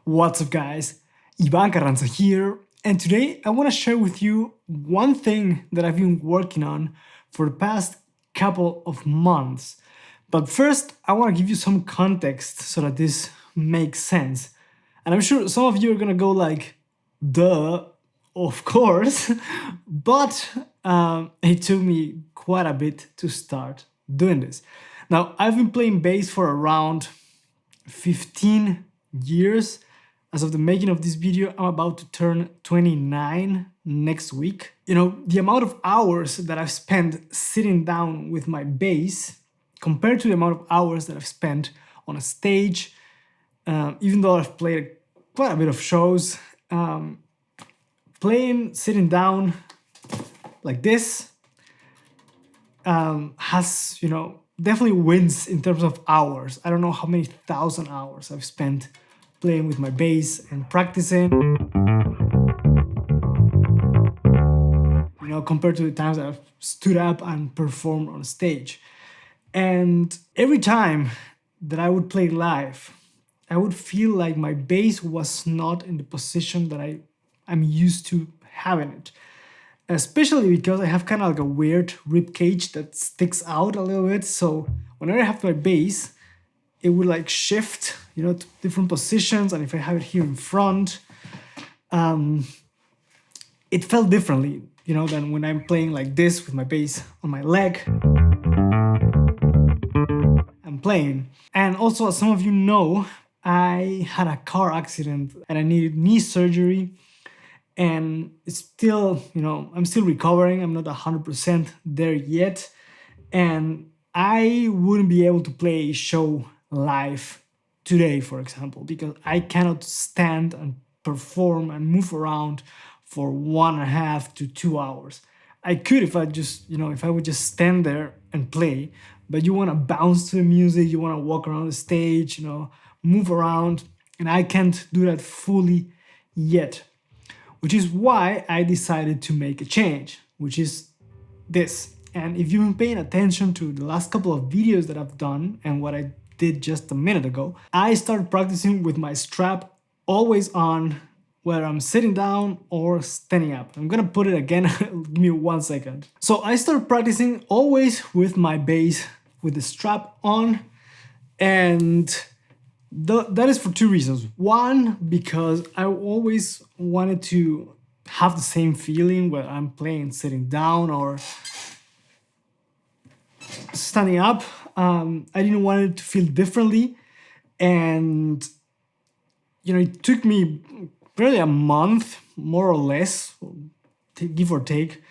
What's up guys, Ivan Carranza here, and today I want to share with you one thing that I've been working on for the past couple of months. But first I want to give you some context so that this makes sense. And I'm sure some of you are gonna go like, duh, of course, but it took me quite a bit to start doing this. Now, I've been playing bass for around 15 years. As of the making of this video, I'm about to turn 29 next week. You know, the amount of hours that I've spent sitting down with my bass compared to the amount of hours that I've spent on a stage, even though I've played quite a bit of shows, sitting down like this has, definitely wins in terms of hours. I don't know how many thousand hours I've spent playing with my bass and practicing, compared to the times that I've stood up and performed on stage. And every time that I would play live, I would feel like my bass was not in the position that I'm used to having it. Especially because I have kind of like a weird rib cage that sticks out a little bit. So whenever I have my bass, it would like shift, to different positions. And if I have it here in front, it felt differently, than when I'm playing like this with my bass on my leg. I'm playing. And also, as some of you know, I had a car accident and I needed knee surgery. And it's still, I'm still recovering. I'm not 100% there yet. And I wouldn't be able to play a show live today, for example, because I cannot stand and perform and move around for 1.5 to 2 hours. I could if I just, if I would just stand there and play, but you want to bounce to the music, you want to walk around the stage, move around, and I can't do that fully yet. Which is why I decided to make a change, which is this. And if you've been paying attention to the last couple of videos that I've done and what I did just a minute ago, I started practicing with my strap always on, whether I'm sitting down or standing up. I'm gonna put it again, give me 1 second. So I started practicing always with my bass with the strap on, and that is for 2 reasons. One, because I always wanted to have the same feeling whether I'm playing sitting down or standing up. I didn't want it to feel differently. And, it took me probably a month, more or less, give or take,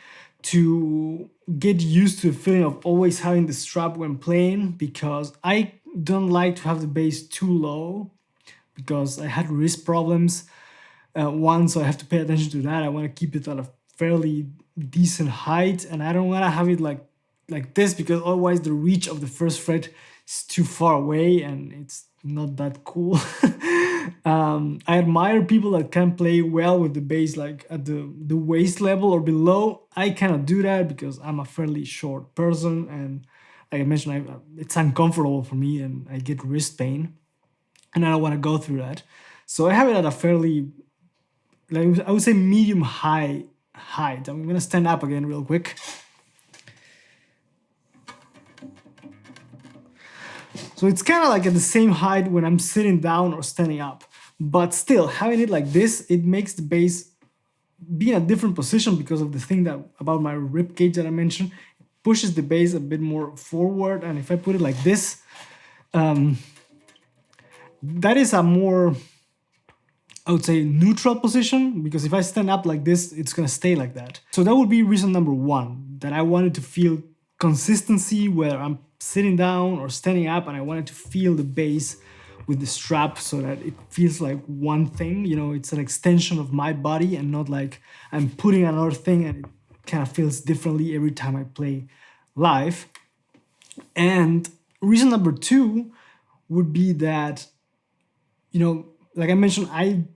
to get used to the feeling of always having the strap when playing, because I don't like to have the bass too low because I had wrist problems once, so I have to pay attention to that. I want to keep it at a fairly decent height, and I don't want to have it like this, because otherwise the reach of the first fret is too far away and it's not that cool. I admire people that can play well with the bass like at the waist level or below. I cannot do that because I'm a fairly short person, and like I mentioned, it's uncomfortable for me and I get wrist pain and I don't want to go through that. So I have it at a fairly, I would say medium high height. I'm gonna stand up again real quick. So it's kind of like at the same height when I'm sitting down or standing up. But still, having it like this, it makes the bass be in a different position because of the thing about my rib cage that I mentioned. It pushes the bass a bit more forward. And if I put it like this, that is a more, I would say, neutral position, because if I stand up like this, it's gonna stay like that. So that would be reason number 1, that I wanted to feel consistency whether I'm sitting down or standing up, and I wanted to feel the bass with the strap so that it feels like one thing, it's an extension of my body and not like I'm putting another thing and it kind of feels differently every time I play live. And reason number 2 would be that, like I mentioned, I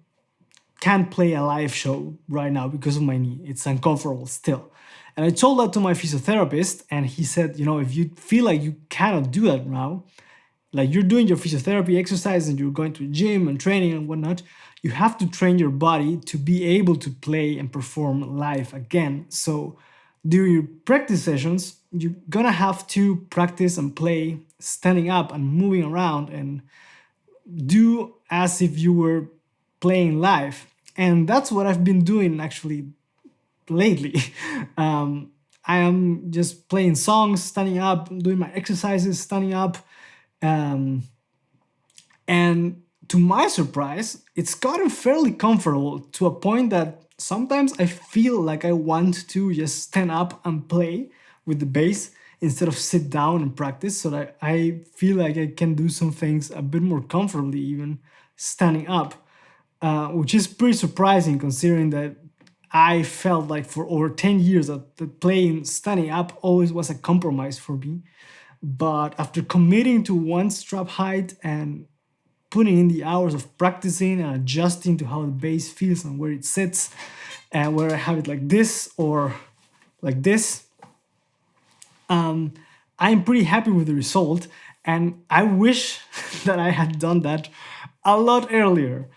can't play a live show right now because of my knee. It's uncomfortable still. And I told that to my physiotherapist, and he said, if you feel like you cannot do that now, like you're doing your physiotherapy exercise and you're going to the gym and training and whatnot, you have to train your body to be able to play and perform live again. So during your practice sessions, you're gonna have to practice and play standing up and moving around and do as if you were playing live. And that's what I've been doing actually lately. I am just playing songs, standing up, doing my exercises, standing up. And to my surprise, it's gotten fairly comfortable to a point that sometimes I feel like I want to just stand up and play with the bass instead of sit down and practice, so that I feel like I can do some things a bit more comfortably even standing up, which is pretty surprising considering that I felt like for over 10 years that playing standing up always was a compromise for me. But after committing to one strap height and putting in the hours of practicing and adjusting to how the bass feels and where it sits, and where I have it like this or like this, I'm pretty happy with the result. And I wish that I had done that a lot earlier,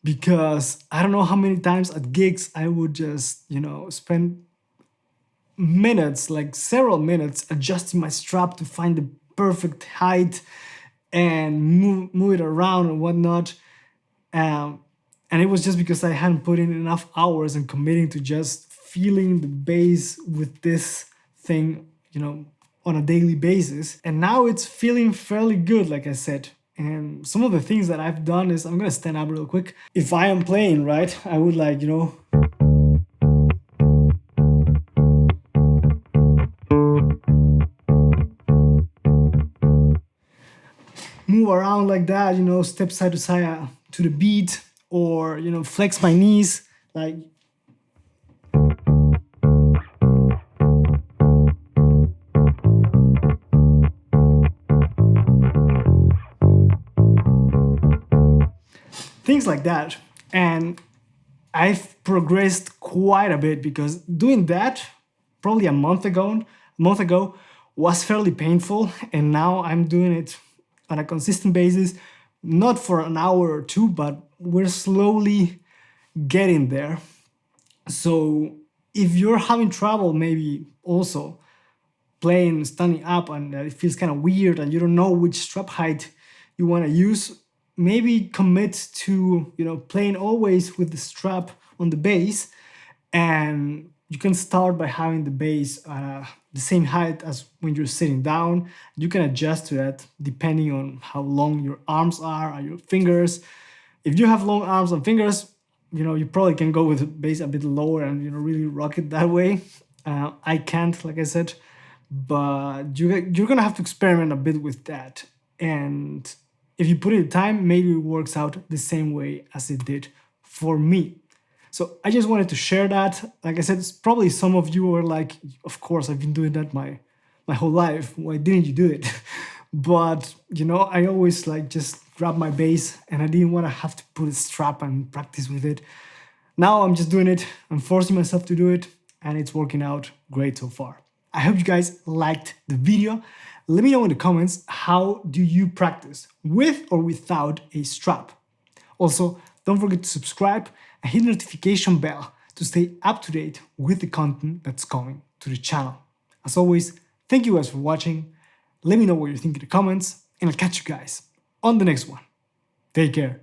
because I don't know how many times at gigs I would just, spend minutes, like several minutes, adjusting my strap to find the perfect height and move it around and whatnot. And it was just because I hadn't put in enough hours and committing to just feeling the bass with this thing, on a daily basis. And now it's feeling fairly good, like I said. And some of the things that I've done is, I'm gonna stand up real quick. If I am playing, right, I would like, move around like that, step side to side to the beat, or, flex my knees, like. Things like that. And I've progressed quite a bit, because doing that probably a month ago was fairly painful, and now I'm doing it on a consistent basis, not for an hour or two, but we're slowly getting there. So if you're having trouble maybe also playing standing up and it feels kind of weird and you don't know which strap height you want to use, maybe commit to playing always with the strap on the bass, and you can start by having the bass the same height as when you're sitting down. You can adjust to that depending on how long your arms are and your fingers. If you have long arms and fingers, you probably can go with the bass a bit lower and really rock it that way. I can't, like I said, but you're gonna have to experiment a bit with that. And if you put in the time, maybe it works out the same way as it did for me. So I just wanted to share that. Like I said, it's probably some of you are like, of course, I've been doing that my whole life. Why didn't you do it? But, I always just grab my bass, and I didn't want to have to put a strap and practice with it. Now I'm just doing it. I'm forcing myself to do it, and it's working out great so far. I hope you guys liked the video. Let me know in the comments, how do you practice, with or without a strap? Also, don't forget to subscribe and hit the notification bell to stay up to date with the content that's coming to the channel. As always, thank you guys for watching. Let me know what you think in the comments, and I'll catch you guys on the next one. Take care.